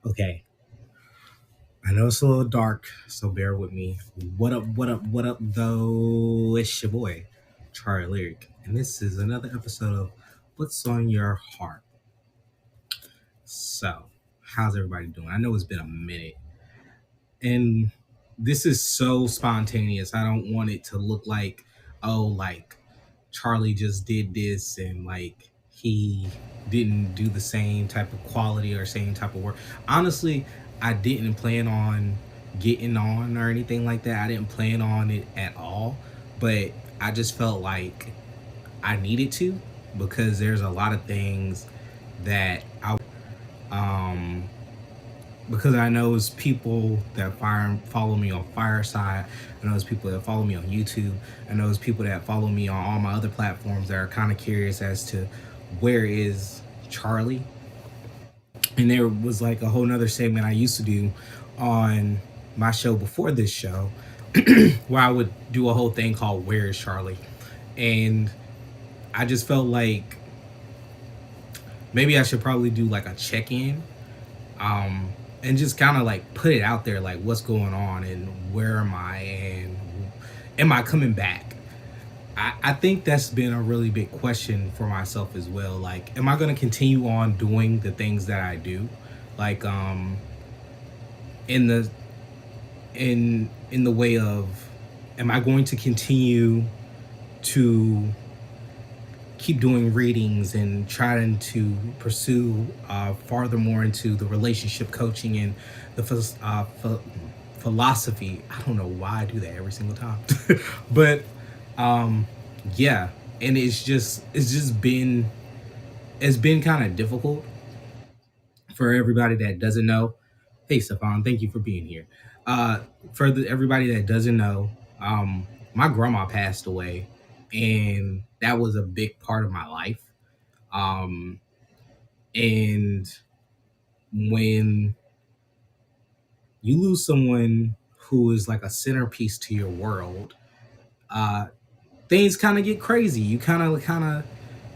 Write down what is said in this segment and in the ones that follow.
Okay, I know it's a little dark, so bear with me. What up, what up, what up, though? It's your boy, Charlie Lyric, and this is another episode of What's on Your Heart. So, how's everybody doing? I know it's been a minute, and this is so spontaneous. I don't want it to look like, oh, like Charlie just did this and like he didn't do the same type of quality or same type of work. Honestly, I didn't plan on getting on or anything like that. I didn't plan on it at all, but I just felt like I needed to because there's a lot of things that um because I know it's people that follow me on Fireside. I know it's people that follow me on YouTube. I know it's people that follow me on all my other platforms that are kind of curious as to where is Charlie. And there was like a whole nother segment I used to do on my show before this show where I would do a whole thing called Where is Charlie? And I just felt like maybe I should probably do like a check-in, and just kind of like put it out there, like what's going on and where am I and am I coming back. I think that's been a really big question for myself as well. Like, am I going to continue on doing the things that I do, like in the in the way of, am I going to continue to keep doing readings and trying to pursue farther more into the relationship coaching and the philosophy. I don't know why I do that every single time, but um, yeah, and it's been kind of difficult for everybody that doesn't know. Hey, Stefan, thank you for being here. Uh, for everybody that doesn't know, my grandma passed away, and that was a big part of my life. Um, and when you lose someone who is like a centerpiece to your world, uh, things kind of get crazy. You kind of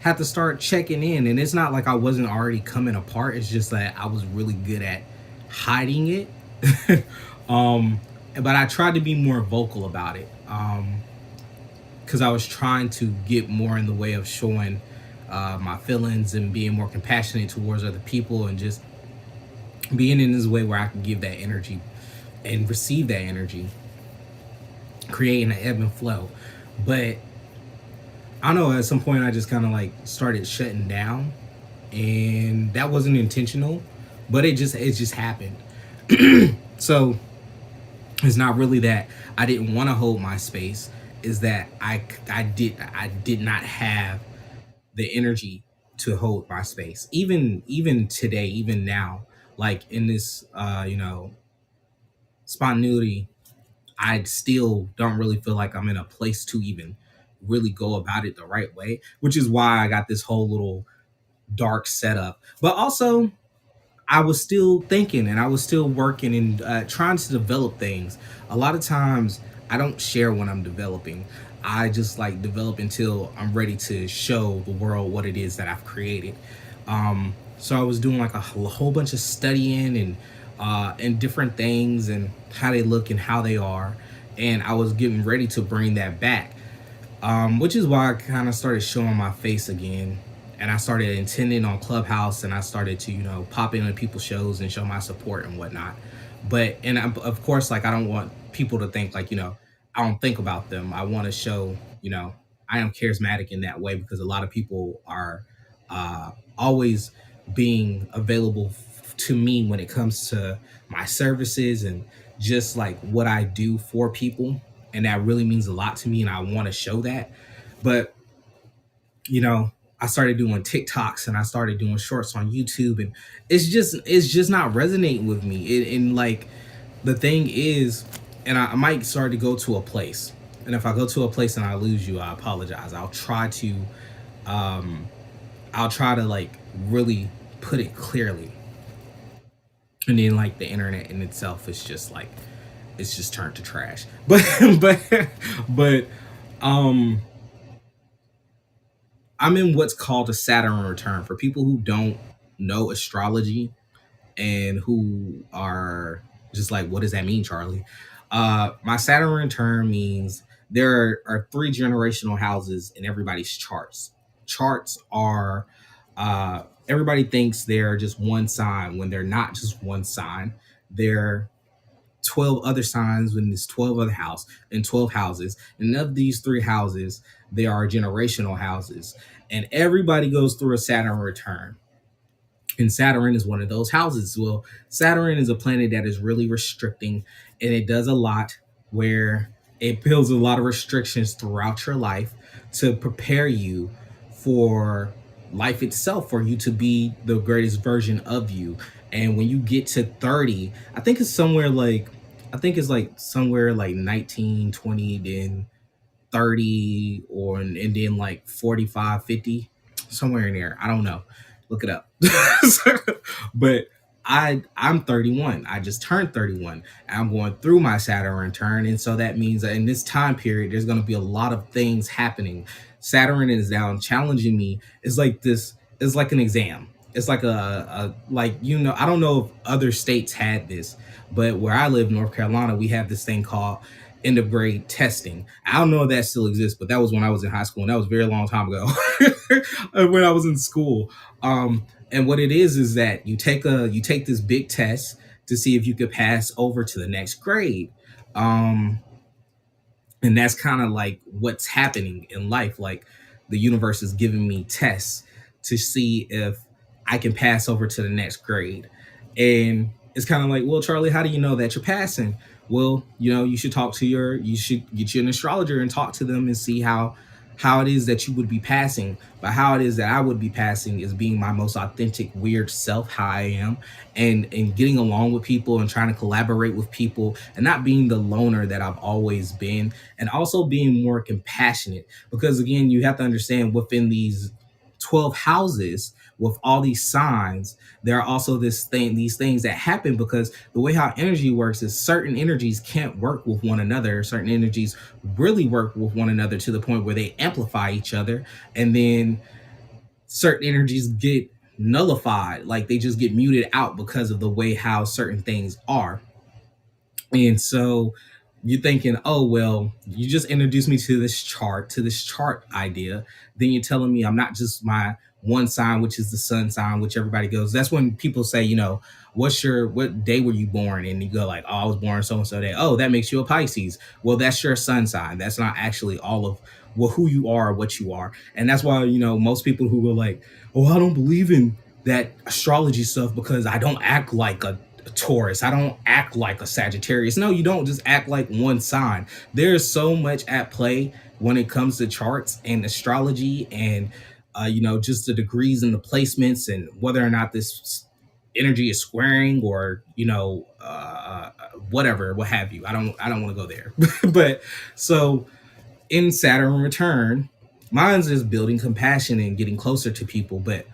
have to start checking in, and it's not like I wasn't already coming apart. It's just that I was really good at hiding it. um, but I tried to be more vocal about it. Because I was trying to get more in the way of showing my feelings and being more compassionate towards other people and just being in this way where I can give that energy and receive that energy, creating an ebb and flow. But I don't know, at some point I just kind of like started shutting down, and that wasn't intentional, but it just happened. So it's not really that I didn't want to hold my space, is that I did not have the energy to hold my space. Even today, even now, like in this spontaneity, I still don't really feel like I'm in a place to even really go about it the right way, which is why I got this whole little dark setup. But also, I was still thinking and I was still working and trying to develop things. A lot of times, I don't share when I'm developing. I just like develop until I'm ready to show the world what it is that I've created. So I was doing like a whole bunch of studying and different things and how they look and how they are, and I was getting ready to bring that back, which is why I kind of started showing my face again. And I started attending on Clubhouse, and I started to, pop in on people's shows and show my support and whatnot. But, and of course, like, I don't want people to think like, I don't think about them. I want to show, I am charismatic in that way because a lot of people are always being available to me when it comes to my services and just like what I do for people. And that really means a lot to me, and I want to show that. But you know, I started doing TikToks and I started doing shorts on YouTube, and it's just not resonating with me. And like the thing is, and I might start to go to a place, and if I go to a place and I lose you, I apologize. Um, I'll try to like really put it clearly, and then like the internet in itself is just like it's just turned to trash. But but um I'm in what's called a Saturn return. For people who don't know astrology and who are just like, what does that mean, Charlie? My Saturn return means there are three generational houses in everybody's charts. Charts are everybody thinks they're just one sign when they're not just one sign. They're 12 other signs in this 12 other house and 12 houses. And of these three houses, there are generational houses. And everybody goes through a Saturn return. And Saturn is one of those houses. Well, Saturn is a planet that is really restricting, and it does a lot where it builds a lot of restrictions throughout your life to prepare you for life itself, for you to be the greatest version of you. And when you get to 30, I think it's like somewhere like 19, 20, then 30, and then like 45, 50, somewhere in there. I don't know. Look it up. But I'm 31. I just turned 31. I'm going through my Saturn return, and so that means that in this time period there's going to be a lot of things happening. Saturn is down challenging me. It's like this, it's like an exam. It's like a like, I don't know if other states had this, but where I live, North Carolina, we have this thing called end of grade testing. I don't know if that still exists, but that was when I was in high school, and that was a very long time ago. When I was in school. And what it is that you take this big test to see if you could pass over to the next grade. Um, and that's kind of like what's happening in life. Like, the universe is giving me tests to see if I can pass over to the next grade. And it's kind of like, well, Charlie, how do you know that you're passing? Well, you should you should get you an astrologer and talk to them and see how it is that you would be passing. But how it is that I would be passing is being my most authentic, weird self, how I am, and getting along with people and trying to collaborate with people, and not being the loner that I've always been, and also being more compassionate. Because again, you have to understand, within these 12 houses with all these signs, there are also these things that happen, because the way how energy works is certain energies can't work with one another. Certain energies really work with one another to the point where they amplify each other, and then certain energies get nullified, like they just get muted out because of the way how certain things are. And so you're thinking, oh, well, you just introduced me to this chart idea. Then you're telling me I'm not just my one sign, which is the sun sign, which everybody goes. That's when people say, what day were you born? And you go like, oh, I was born so and so day. Oh, that makes you a Pisces. Well, that's your sun sign. That's not actually all of who you are or what you are. And that's why, most people who go like, oh, I don't believe in that astrology stuff because I don't act like a Taurus. I don't act like a Sagittarius. No, you don't just act like one sign. There's so much at play when it comes to charts and astrology, and just the degrees and the placements, and whether or not this energy is squaring, or whatever, what have you. I don't want to go there. But so in Saturn return, mine's is building compassion and getting closer to people. But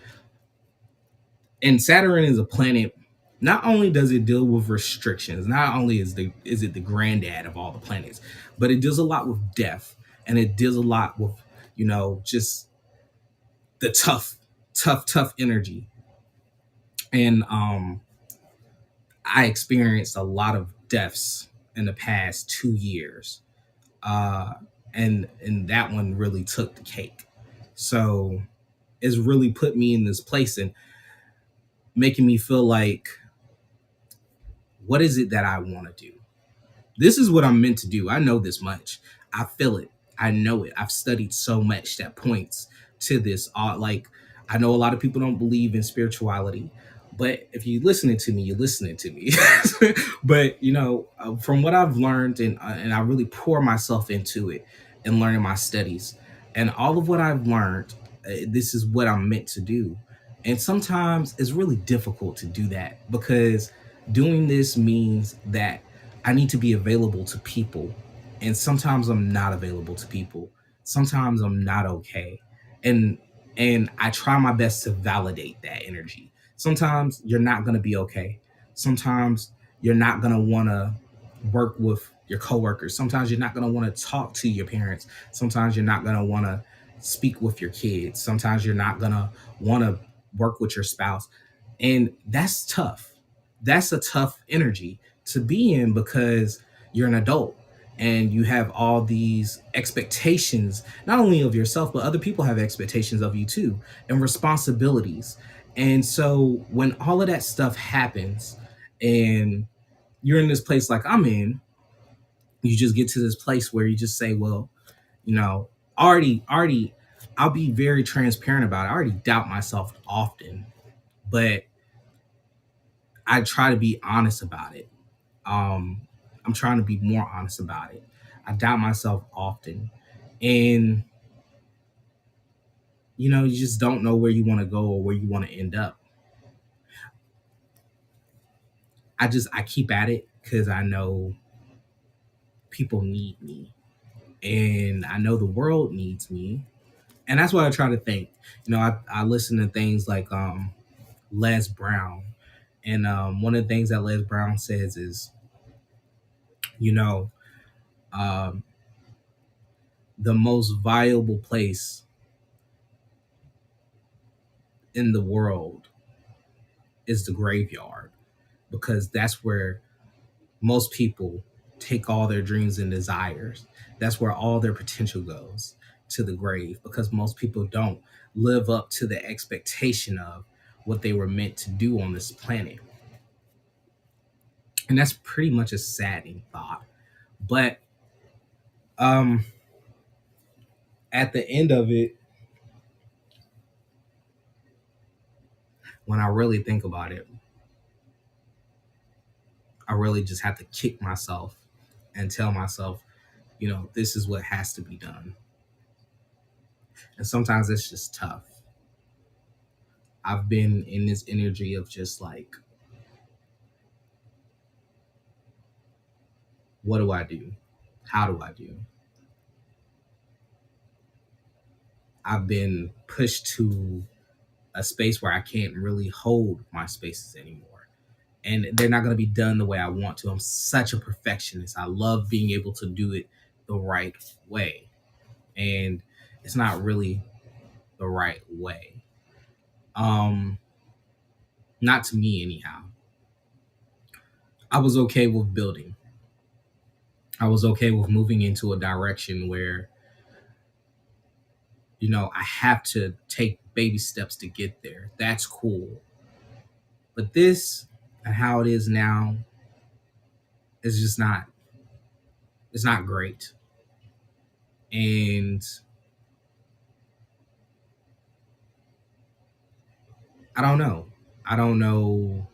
and Saturn is a planet. Not only does it deal with restrictions, not only is it the granddad of all the planets, but it deals a lot with death, and it deals a lot with just the tough energy. And I experienced a lot of deaths in the past 2 years, uh, and that one really took the cake. So it's really put me in this place and making me feel like, what is it that I want to do? This is what I'm meant to do. I know this much. I feel it. I know it. I've studied so much that points to this. Like, I know a lot of people don't believe in spirituality, but if you're listening to me, you're listening to me. But from what I've learned, and I really pour myself into it and learning my studies, and all of what I've learned, this is what I'm meant to do. And sometimes it's really difficult to do that, because doing this means that I need to be available to people. And sometimes I'm not available to people. Sometimes I'm not okay. And I try my best to validate that energy. Sometimes you're not going to be okay. Sometimes you're not going to want to work with your coworkers. Sometimes you're not going to want to talk to your parents. Sometimes you're not going to want to speak with your kids. Sometimes you're not going to want to work with your spouse. And that's tough. that's a tough energy to be in because you're an adult and you have all these expectations, not only of yourself, but other people have expectations of you too, and responsibilities. And so when all of that stuff happens and you're in this place like I'm in, you just get to this place where you just say, well, you know, already, I'll be very transparent about it. I already doubt myself often, but I try to be honest about it. Um, I'm trying to be more honest about it. I doubt myself often. And, you just don't know where you want to go or where you want to end up. I keep at it because I know people need me and I know the world needs me. And that's what I try to think. I listen to things like Les Brown. And one of the things that Les Brown says is, you know, um, the most valuable place in the world is the graveyard because that's where most people take all their dreams and desires. That's where all their potential goes, to the grave, because most people don't live up to the expectation of what they were meant to do on this planet. And that's pretty much a saddening thought. But um at the end of it, when I really think about it, I really just have to kick myself and tell myself, this is what has to be done. And sometimes it's just tough. I've been in this energy of just like, what do I do? How do I do? I've been pushed to a space where I can't really hold my spaces anymore. And they're not going to be done the way I want to. I'm such a perfectionist. I love being able to do it the right way. And it's not really the right way. Um, Not to me anyhow. I was okay with building. I was okay with moving into a direction where, I have to take baby steps to get there. That's cool. But this and how it is now is just not, it's not great. And I don't know. I don't know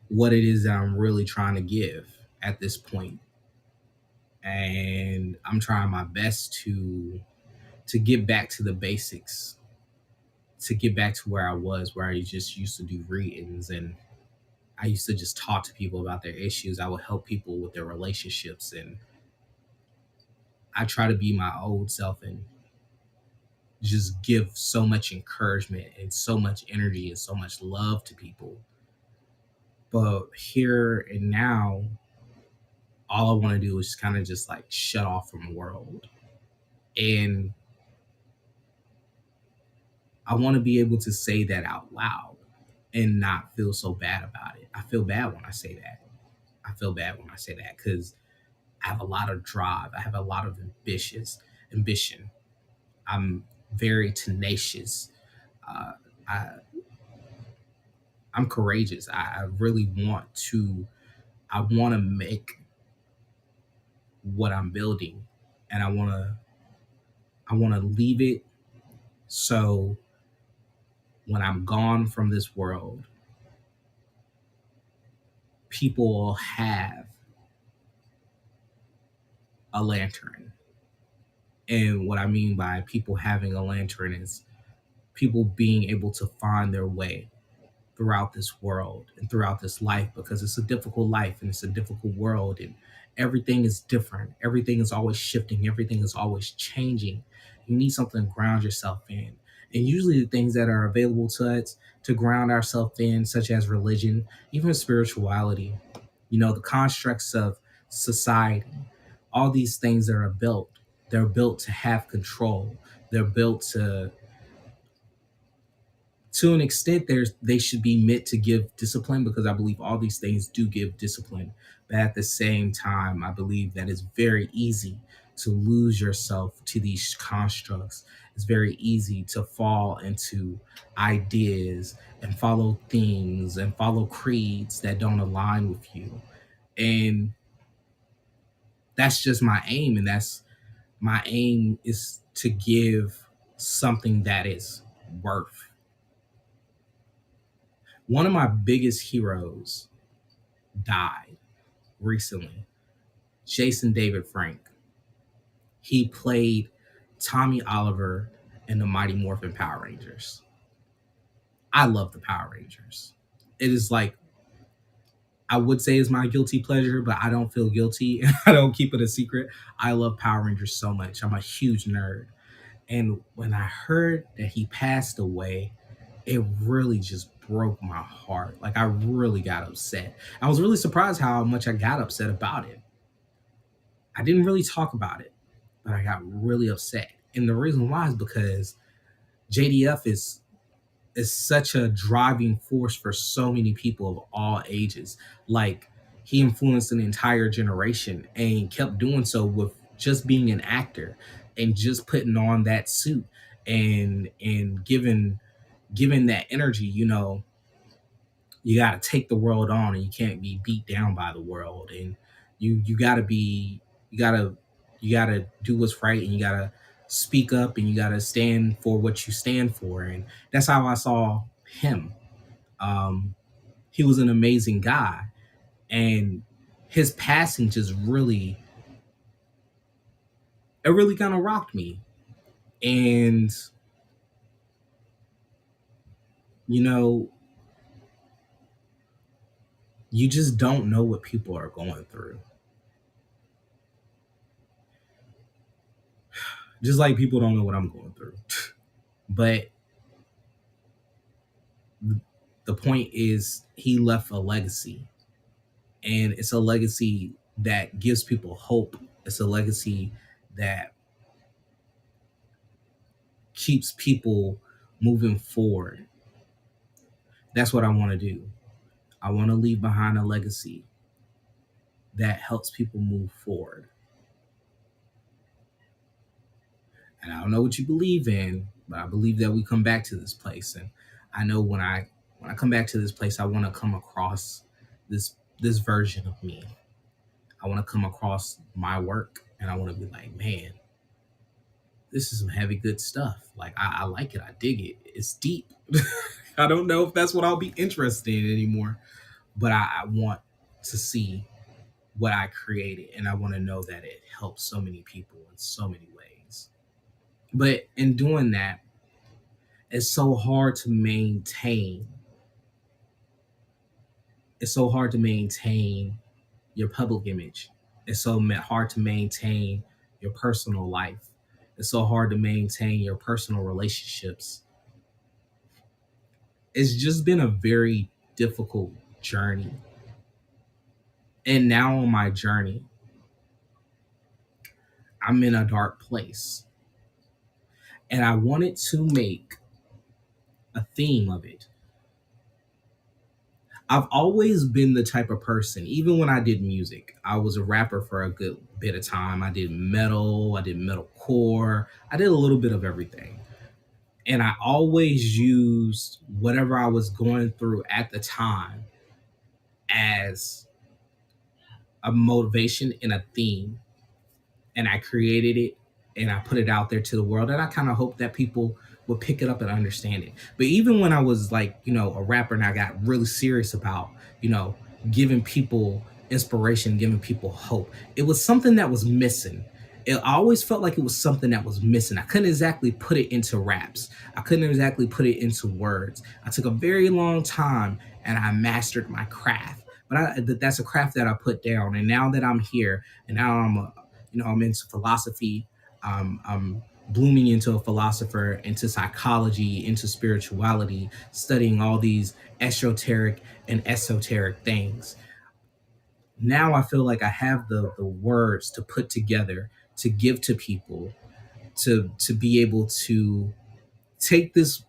what it is that I'm really trying to give at this point. And I'm trying my best to get back to the basics, to get back to where I was, where I just used to do readings and I used to just talk to people about their issues. I would help people with their relationships, and I try to be my old self and just give so much encouragement and so much energy and so much love to people. But here and now, all I want to do is kind of just like shut off from the world. And I want to be able to say that out loud and not feel so bad about it. I feel bad when I say that. I feel bad when I say that because I have a lot of drive. I have a lot of ambition. I'm very tenacious. Uh, I, I'm courageous. I really want to. I want to make what I'm building, and I want to. I want to leave it so when I'm gone from this world, people will have a lantern. And what I mean by people having a lantern is people being able to find their way throughout this world and throughout this life, because it's a difficult life and it's a difficult world and everything is different. Everything is always shifting. Everything is always changing. You need something to ground yourself in. And usually the things that are available to us to ground ourselves in, such as religion, even spirituality, the constructs of society, all these things that are built, they're built to have control. They're built to To an extent, they should be meant to give discipline, because I believe all these things do give discipline. But at the same time, I believe that it's very easy to lose yourself to these constructs. It's very easy to fall into ideas and follow things and follow creeds that don't align with you. And that's just my aim. And that's my aim, is to give something that is worth. One of my biggest heroes died recently, Jason David Frank. He played Tommy Oliver in the Mighty Morphin Power Rangers. I love the Power Rangers. It is like, I would say is my guilty pleasure, but I don't feel guilty. I don't keep it a secret. I love Power Rangers so much. I'm a huge nerd. And when I heard that he passed away, it really just broke my heart. Like, I really got upset. I was really surprised how much I got upset about it. I didn't really talk about it, but I got really upset. And the reason why is because JDF is such a driving force for so many people of all ages. Like, he influenced an entire generation and kept doing so with just being an actor and just putting on that suit and giving that energy. You got to take the world on, and you can't be beat down by the world. And you got to be you got to you got to do what's right, and you got to speak up, and you got to stand for what you stand for. And that's how I saw him. um he was an amazing guy, and his passing just really kind of rocked me. And you know you just don't know what people are going through. Just like people don't know what I'm going through. But the point is, he left a legacy, and it's a legacy that gives people hope. It's a legacy that keeps people moving forward. That's what I want to do. I want to leave behind a legacy that helps people move forward. And I don't know what you believe in, but I believe that we come back to this place. And I know when I come back to this place, I want to come across this version of me. I want to come across my work, and I want to be like, man, this is some heavy good stuff. Like, I like it. I dig it. It's deep. I don't know if that's what I'll be interested in anymore, but I want to see what I created, and I want to know that it helps so many people in so many ways. But in doing that, it's so hard to maintain. It's so hard to maintain your public image. It's so hard to maintain your personal life. It's so hard to maintain your personal relationships. It's just been a very difficult journey. And now on my journey, I'm in a dark place. And I wanted to make a theme of it. I've always been the type of person, even when I did music, I was a rapper for a good bit of time. I did metal, I did metalcore, I did a little bit of everything. And I always used whatever I was going through at the time as a motivation and a theme. And I created it, and I put it out there to the world. And I kind of hope that people would pick it up and understand it. But even when I was like, a rapper, and I got really serious about, you know, giving people inspiration, giving people hope, it was something that was missing. I always felt like it was something that was missing. I couldn't exactly put it into raps. I couldn't exactly put it into words. I took a very long time, and I mastered my craft. But that's a craft that I put down. And now that I'm here, and now I'm into philosophy. I'm blooming into a philosopher, into psychology, into spirituality, studying all these esoteric and esoteric things. Now I feel like I have the words to put together to give to people, to be able to take this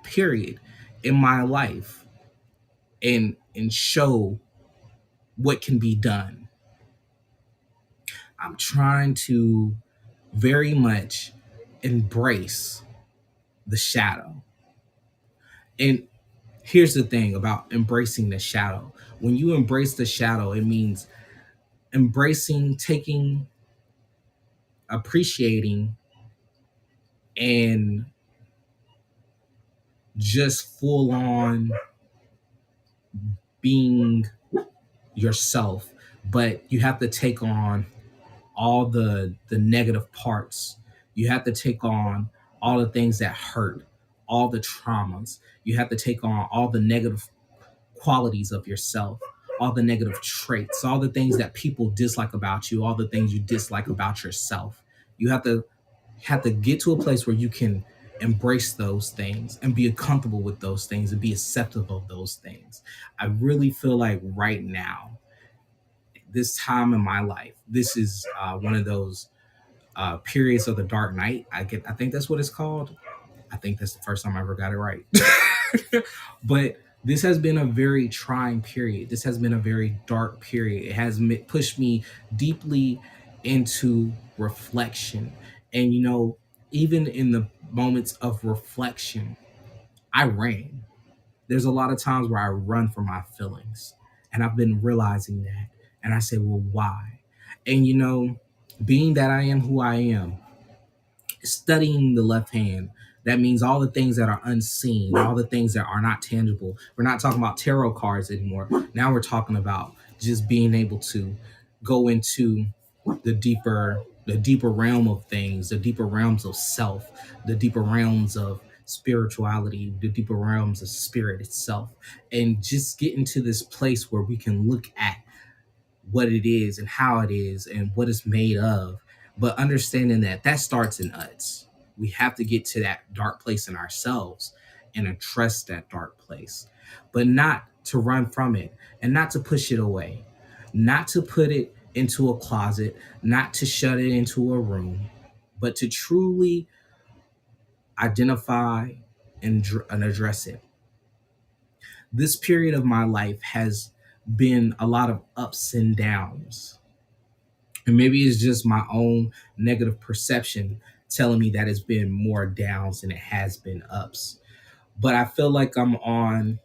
period in my life and show what can be done. I'm trying to very much embrace the shadow. And here's the thing about embracing the shadow. When you embrace the shadow, it means embracing, taking, appreciating, and just full on being yourself. But you have to take on all the negative parts. You have to take on all the things that hurt, all the traumas. You have to take on all the negative qualities of yourself, all the negative traits, all the things that people dislike about you, all the things you dislike about yourself. You have to get to a place where you can embrace those things and be comfortable with those things and be acceptable of those things. I really feel like right now, this time in my life, this is one of those periods of the dark night. I think that's what it's called. I think that's the first time I ever got it right. But this has been a very trying period. This has been a very dark period. It has pushed me deeply into reflection. And, even in the moments of reflection, I ran. There's a lot of times where I run from my feelings. And I've been realizing that. And I say, well, why? And, being that I am who I am, studying the left hand, that means all the things that are unseen, all the things that are not tangible. We're not talking about tarot cards anymore. Now we're talking about just being able to go into the deeper realm of things, the deeper realms of self, the deeper realms of spirituality, the deeper realms of spirit itself, and just get into this place where we can look at what it is and how it is and what it's made of, but understanding that starts in us. We have to get to that dark place in ourselves and address that dark place, but not to run from it and not to push it away, not to put it into a closet, not to shut it into a room, but to truly identify and address it. This period of my life has been a lot of ups and downs. And maybe it's just my own negative perception telling me that it's been more downs than it has been ups. But I feel like I'm on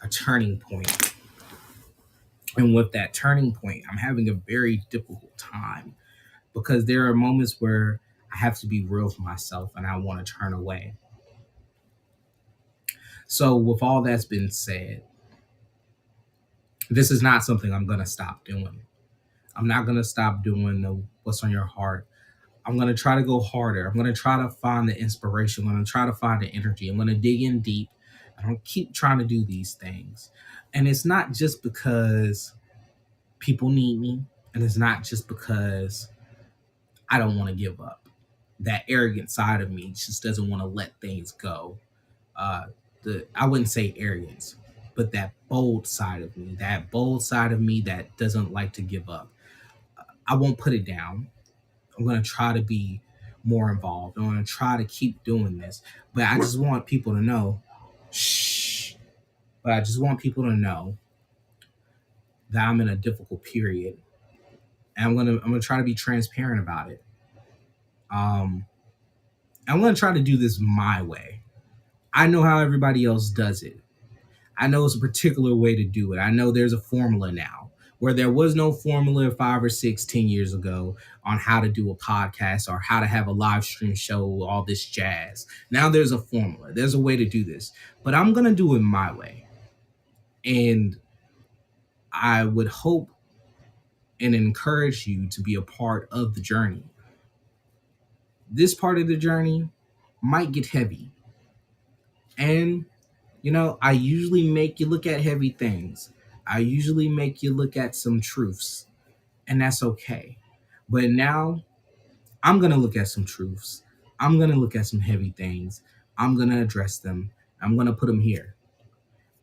a turning point. And with that turning point, I'm having a very difficult time because there are moments where I have to be real for myself and I want to turn away. So, with all that's been said, this is not something I'm going to stop doing. I'm not going to stop doing the what's on your heart. I'm going to try to go harder. I'm going to try to find the inspiration. I'm going to try to find the energy. I'm going to dig in deep. I'm going to keep trying to do these things. And it's not just because people need me. And it's not just because I don't want to give up. That arrogant side of me just doesn't want to let things go. I wouldn't say arrogance, but that bold side of me, that doesn't like to give up. I won't put it down. I'm going to try to be more involved. I'm going to try to keep doing this. But I just want people to know, shh. But I just want people to know that I'm in a difficult period. And I'm gonna try to be transparent about it. Um, I'm going to try to do this my way. I know how everybody else does it. I know it's a particular way to do it. I know there's a formula now where there was no formula 5 or 6, 10 years ago on how to do a podcast or how to have a live stream show, all this jazz. Now there's a formula. There's a way to do this, but I'm going to do it my way. And I would hope and encourage you to be a part of the journey. This part of the journey might get heavy. And I usually make you look at heavy things. I usually make you look at some truths, and that's okay. But now I'm going to look at some truths. I'm going to look at some heavy things. I'm going to address them. I'm going to put them here.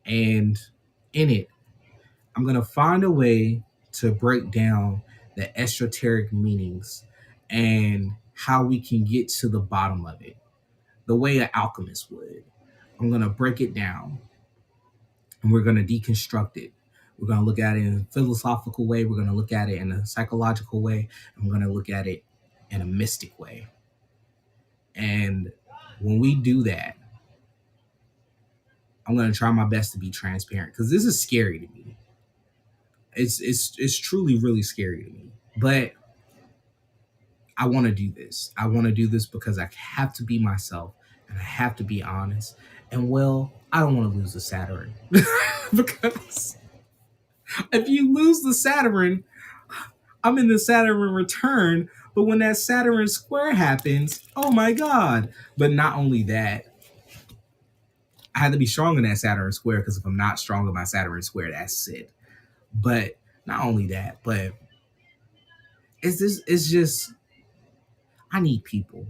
And in it, I'm going to find a way to break down the esoteric meanings and how we can get to the bottom of it, the way an alchemist would. I'm going to break it down. and we're going to deconstruct it. We're going to look at it in a philosophical way. We're going to look at it in a psychological way. And we're going to look at it in a mystic way. And when we do that, I'm going to try my best to be transparent because this is scary to me. It's truly really scary to me. But I want to do this. I want to do this because I have to be myself and I have to be honest. And well, I don't want to lose the Saturn because if you lose the Saturn, I'm in the Saturn return. But when that Saturn square happens, oh my God. But not only that, I had to be strong in that Saturn square because if I'm not strong in my Saturn square, that's it. But not only that, but it's just, I need people.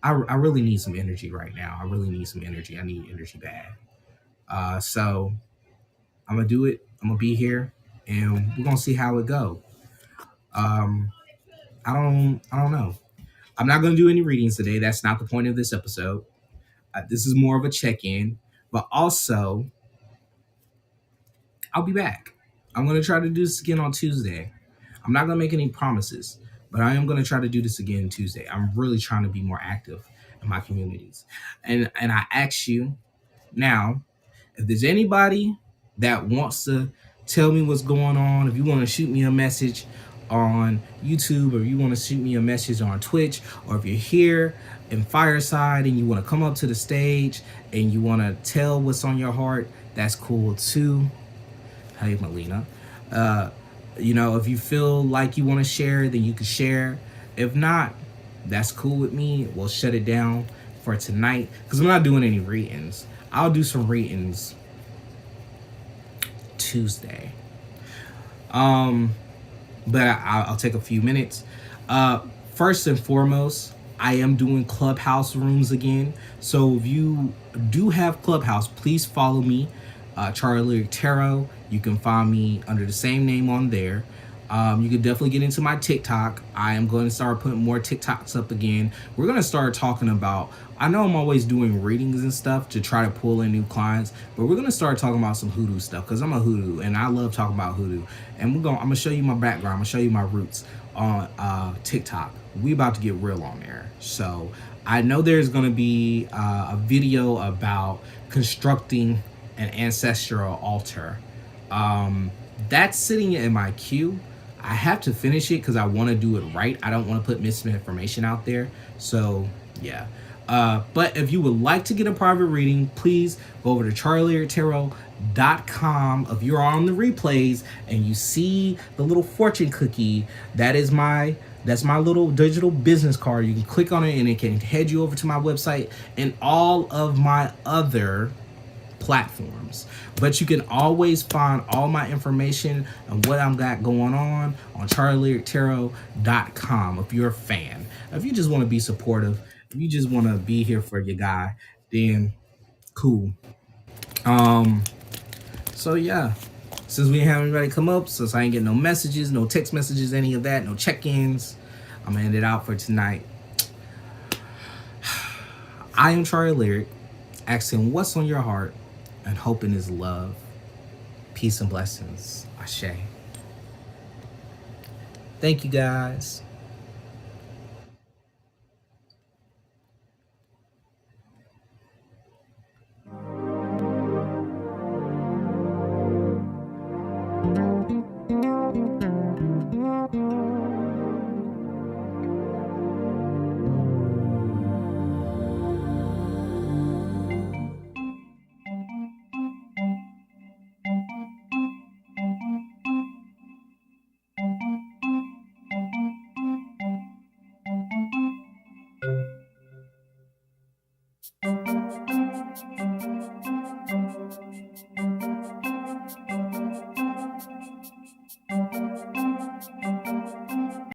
I really need some energy right now. I really need some energy. I need energy bad. So I'm gonna do it. I'm gonna be here, and we're gonna see how it go. Um, I don't know. I'm not gonna do any readings today. That's not the point of this episode. This is more of a check-in, but also I'll be back. I'm gonna try to do this again on Tuesday. I'm not gonna make any promises, but I am gonna try to do this again Tuesday. I'm really trying to be more active in my communities, and I ask you now, if there's anybody that wants to tell me what's going on, if you want to shoot me a message on YouTube, or you want to shoot me a message on Twitch, or if you're here in Fireside and you want to come up to the stage and you want to tell what's on your heart, that's cool too. Hey, Melina. If you feel like you want to share, then you can share. If not, that's cool with me. We'll shut it down for tonight because I'm not doing any readings. I'll do some readings Tuesday. But I'll take a few minutes. First and foremost, I am doing Clubhouse rooms again. So if you do have Clubhouse, please follow me, Charlielyrictarot. You can find me under the same name on there. You can definitely get into my TikTok. I am going to start putting more TikToks up again. We're going to start talking about, I know I'm always doing readings and stuff to try to pull in new clients, but we're going to start talking about some hoodoo stuff because I'm a hoodoo and I love talking about hoodoo. And I'm going to show you my background. I'm going to show you my roots on TikTok. We about to get real on there. So I know there's going to be a video about constructing an ancestral altar. That's sitting in my queue. I have to finish it because I want to do it right. I don't want to put misinformation out there. So yeah. But if you would like to get a private reading, please go over to charlielyrictarot.com. If you're on the replays and you see the little fortune cookie, that's my little digital business card. You can click on it and it can head you over to my website and all of my other platforms. But you can always find all my information and what I've got going on charlielyrictarot.com if you're a fan. If you just want to be supportive, if you just want to be here for your guy, then cool. So yeah, since we ain't have anybody come up, since I ain't getting no messages, no text messages, any of that, no check-ins, I'm gonna end it out for tonight. I am Charlie Lyric, asking what's on your heart and hoping is love. Peace and blessings. Ashe. Thank you guys.